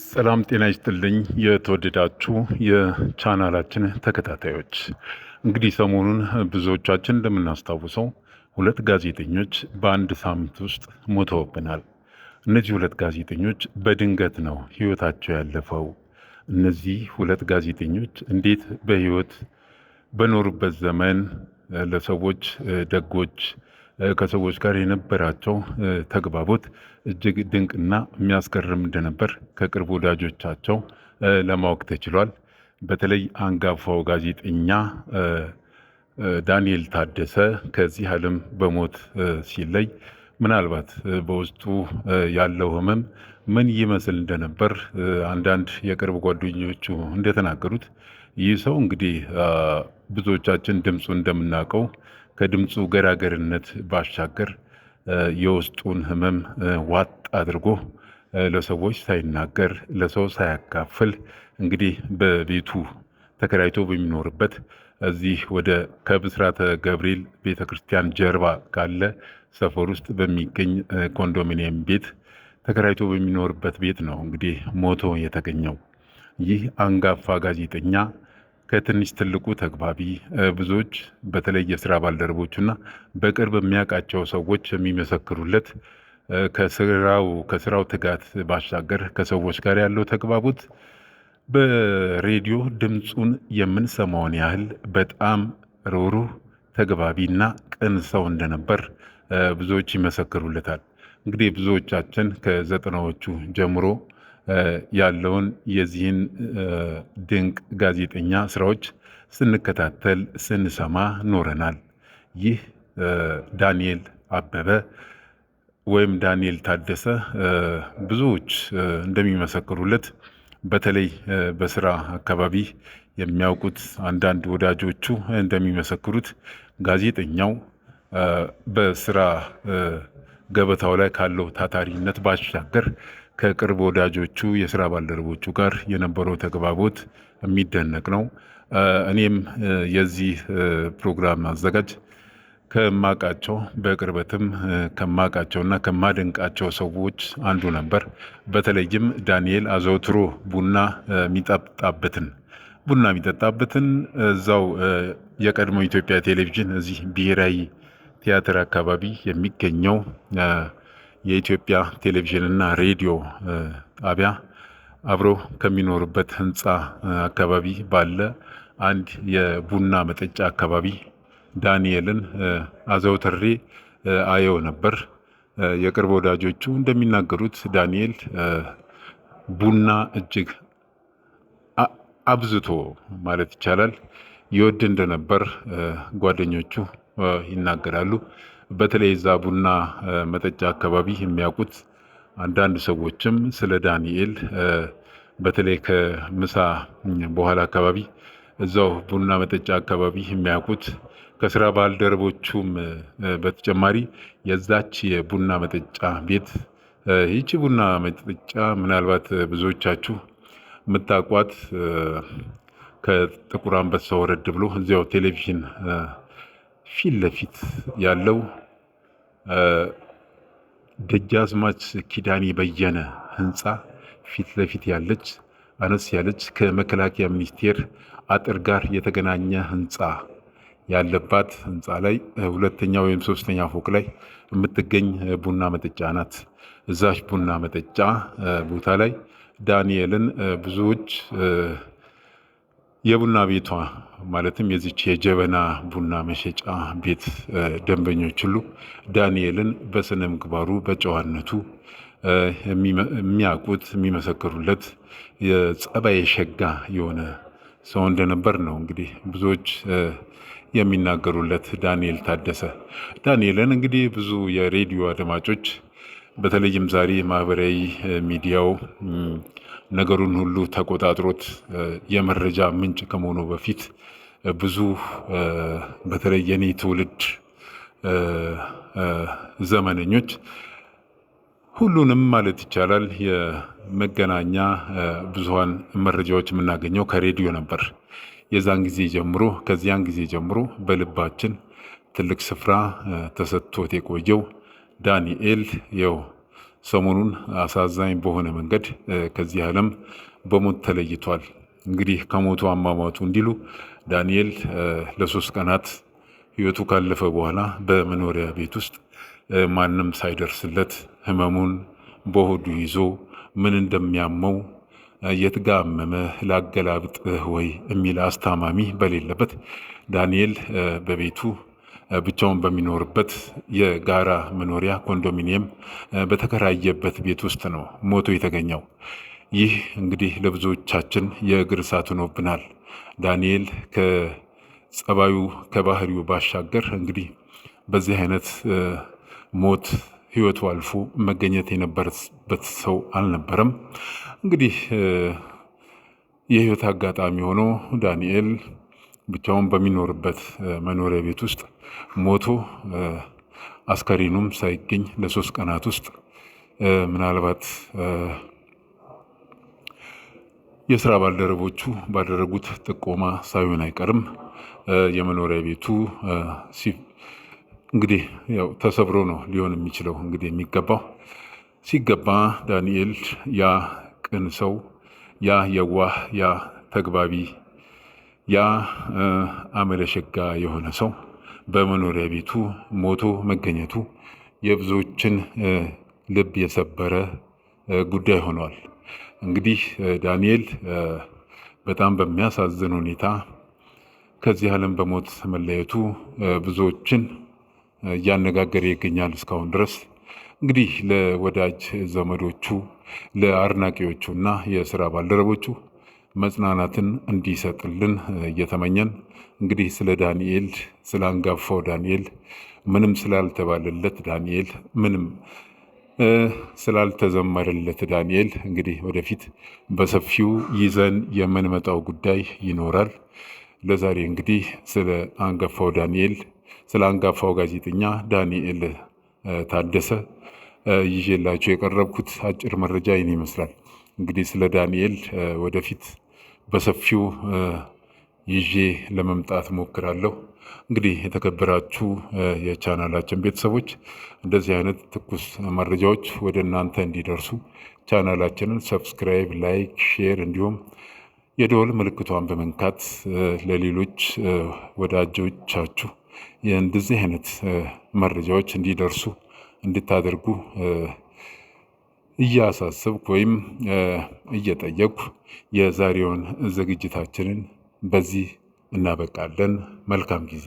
ሰላም ጤና ይስጥልኝ የተወደዳችሁ የቻናላችን ተከታታዮች፣ እንግዲህ ሰሞኑን ብዙዎቻችን እንደምናስታውሰው ሁለት ጋዜጠኞች በአንድ ሳምንት ውስጥ ሞተውብናል። እነዚህ ሁለት ጋዜጠኞች በድንገት ነው ሕይወታቸው ያለፈው። እነዚህ ሁለት ጋዜጠኞች እንዴት በሕይወት በኖሩበት ዘመን ለሰዎች ደጎች፣ ከሰዎች ጋር የነበራቸው ተግባቦት እጅግ ድንቅና የሚያስገርም እንደነበር ከቅርብ ወዳጆቻቸው ለማወቅ ተችሏል። በተለይ አንጋፋው ጋዜጠኛ ዳንኤል ታደሰ ከዚህ ዓለም በሞት ሲለይ ምናልባት በውስጡ ያለው ሕመም ምን ይመስል እንደነበር አንዳንድ የቅርብ ጓደኞቹ እንደተናገሩት ይህ ሰው እንግዲህ ብዙዎቻችን ድምፁ እንደምናውቀው ከድምፁ ገራገርነት ባሻገር የውስጡን ሕመም ዋጥ አድርጎ ለሰዎች ሳይናገር ለሰው ሳያካፍል እንግዲህ በቤቱ ተከራይቶ በሚኖርበት እዚህ ወደ ከብስራተ ገብርኤል ቤተ ክርስቲያን ጀርባ ካለ ሰፈር ውስጥ በሚገኝ ኮንዶሚኒየም ቤት ተከራይቶ በሚኖርበት ቤት ነው እንግዲህ ሞቶ የተገኘው። ይህ አንጋፋ ጋዜጠኛ ከትንሽ ትልቁ ተግባቢ፣ ብዙዎች በተለይ የስራ ባልደረቦቹና በቅርብ የሚያውቃቸው ሰዎች የሚመሰክሩለት ከስራው ትጋት ባሻገር ከሰዎች ጋር ያለው ተግባቦት በሬዲዮ ድምፁን የምንሰማውን ያህል በጣም ሩህሩህ ተግባቢና ቅን ሰው እንደነበር ብዙዎች ይመሰክሩለታል። እንግዲህ ብዙዎቻችን ከዘጠናዎቹ ጀምሮ ያለውን የዚህን ድንቅ ጋዜጠኛ ስራዎች ስንከታተል ስንሰማ ኖረናል። ይህ ዳንኤል አበበ ወይም ዳንኤል ታደሰ ብዙዎች እንደሚመሰክሩለት በተለይ በስራ አካባቢ የሚያውቁት አንዳንድ ወዳጆቹ እንደሚመሰክሩት ጋዜጠኛው በስራ ገበታው ላይ ካለው ታታሪነት ባሻገር ከቅርብ ወዳጆቹ የስራ ባልደረቦቹ ጋር የነበረው ተግባቦት የሚደነቅ ነው። እኔም የዚህ ፕሮግራም አዘጋጅ ከማቃቸው በቅርበትም ከማቃቸውና ከማደንቃቸው ሰዎች አንዱ ነበር። በተለይም ዳንኤል አዘውትሮ ቡና የሚጠጣበትን እዛው የቀድሞ ኢትዮጵያ ቴሌቪዥን እዚህ ብሔራዊ ቲያትር አካባቢ የሚገኘው የኢትዮጵያ ቴሌቪዥን እና ሬዲዮ ጣቢያ አብሮ ከሚኖርበት ህንፃ አካባቢ ባለ አንድ የቡና መጠጫ አካባቢ ዳንኤልን አዘውትሬ አየው ነበር። የቅርብ ወዳጆቹ እንደሚናገሩት ዳንኤል ቡና እጅግ አብዝቶ ማለት ይቻላል ይወድ እንደነበር ጓደኞቹ ይናገራሉ። በተለይ እዛ ቡና መጠጫ አካባቢ የሚያውቁት አንዳንድ ሰዎችም ስለ ዳንኤል በተለይ ከምሳ በኋላ አካባቢ እዛው ቡና መጠጫ አካባቢ የሚያውቁት ከስራ ባልደረቦቹም በተጨማሪ የዛች የቡና መጠጫ ቤት ይቺ ቡና መጠጫ ምናልባት ብዙዎቻችሁ የምታውቋት ከጥቁር አንበሳ ወረድ ብሎ እዚያው ቴሌቪዥን ፊት ለፊት ያለው ደጃዝማች ኪዳኔ በየነ ህንፃ ፊት ለፊት ያለች አነስ ያለች ከመከላከያ ሚኒስቴር አጥር ጋር የተገናኘ ህንፃ ያለባት ህንፃ ላይ ሁለተኛ ወይም ሶስተኛ ፎቅ ላይ የምትገኝ ቡና መጠጫ ናት። እዛች ቡና መጠጫ ቦታ ላይ ዳንኤልን ብዙዎች የቡና ቤቷ ማለትም የዚች የጀበና ቡና መሸጫ ቤት ደንበኞች ሁሉ ዳንኤልን በስነ ምግባሩ በጨዋነቱ የሚያውቁት የሚመሰክሩለት የጸባይ ሸጋ የሆነ ሰው እንደነበር ነው እንግዲህ ብዙዎች የሚናገሩለት። ዳንኤልን እንግዲህ ብዙ የሬዲዮ አድማጮች በተለይም ዛሬ ማህበራዊ ሚዲያው ነገሩን ሁሉ ተቆጣጥሮት የመረጃ ምንጭ ከመሆኑ በፊት ብዙ በተለይ የኔ ትውልድ ዘመነኞች ሁሉንም ማለት ይቻላል የመገናኛ ብዙሃን መረጃዎች የምናገኘው ከሬዲዮ ነበር። ከዚያን ጊዜ ጀምሮ በልባችን ትልቅ ስፍራ ተሰጥቶት የቆየው ዳንኤል ሰሞኑን አሳዛኝ በሆነ መንገድ ከዚህ ዓለም በሞት ተለይቷል። እንግዲህ ከሞቱ አሟሟቱ እንዲሉ ዳንኤል ለ3 ቀናት ሕይወቱ ካለፈ በኋላ በመኖሪያ ቤት ውስጥ ማንም ሳይደርስለት ህመሙን በሆዱ ይዞ ምን እንደሚያመው የትጋመመ ላገላብጥህ ወይ የሚል አስታማሚ በሌለበት ዳንኤል በቤቱ ብቻውን በሚኖርበት የጋራ መኖሪያ ኮንዶሚኒየም በተከራየበት ቤት ውስጥ ነው ሞቶ የተገኘው። ይህ እንግዲህ ለብዙዎቻችን የእግር እሳት ሆኖብናል። ዳንኤል ከጸባዩ ከባህሪው ባሻገር እንግዲህ በዚህ አይነት ሞት ህይወቱ አልፎ መገኘት የነበረበት ሰው አልነበረም። እንግዲህ የህይወት አጋጣሚ ሆኖ ዳንኤል ብቻውን በሚኖርበት መኖሪያ ቤት ውስጥ ሞቶ አስከሬኑም ሳይገኝ ለ3 ቀናት ውስጥ ምናልባት የስራ ባልደረቦቹ ባደረጉት ጥቆማ ሳይሆን አይቀርም የመኖሪያ ቤቱ እንግዲህ ያው ተሰብሮ ነው ሊሆን የሚችለው። እንግዲህ የሚገባው ሲገባ ዳንኤል ያ ቅን ሰው፣ ያ የዋህ፣ ያ ተግባቢ፣ ያ አመለሸጋ የሆነ ሰው በመኖሪያ ቤቱ ሞቶ መገኘቱ የብዙዎችን ልብ የሰበረ ጉዳይ ሆኗል። እንግዲህ ዳንኤል በጣም በሚያሳዝን ሁኔታ ከዚህ ዓለም በሞት መለየቱ ብዙዎችን እያነጋገረ ይገኛል እስካሁን ድረስ። እንግዲህ ለወዳጅ ዘመዶቹ፣ ለአድናቂዎቹ እና የስራ ባልደረቦቹ መጽናናትን እንዲሰጥልን እየተመኘን እንግዲህ ስለ ዳንኤል፣ ስለ አንጋፋው ዳንኤል ምንም ስላልተባለለት ዳንኤል፣ ምንም ስላልተዘመረለት ዳንኤል እንግዲህ ወደፊት በሰፊው ይዘን የምንመጣው ጉዳይ ይኖራል። ለዛሬ እንግዲህ ስለ አንጋፋው ዳንኤል፣ ስለ አንጋፋው ጋዜጠኛ ዳንኤል ታደሰ ይዤላችሁ የቀረብኩት አጭር መረጃ ይህን ይመስላል። እንግዲህ ስለ ዳንኤል ወደፊት በሰፊው ይዤ ለመምጣት ሞክራለሁ። እንግዲህ የተከበራችሁ የቻናላችን ቤተሰቦች እንደዚህ አይነት ትኩስ መረጃዎች ወደ እናንተ እንዲደርሱ ቻናላችንን ሰብስክራይብ፣ ላይክ፣ ሼር እንዲሁም የደወል ምልክቷን በመንካት ለሌሎች ወዳጆቻችሁ እንደዚህ አይነት መረጃዎች እንዲደርሱ እንድታደርጉ እያሳሰብኩ ወይም እየጠየቅኩ የዛሬውን ዝግጅታችንን በዚህ እናበቃለን። መልካም ጊዜ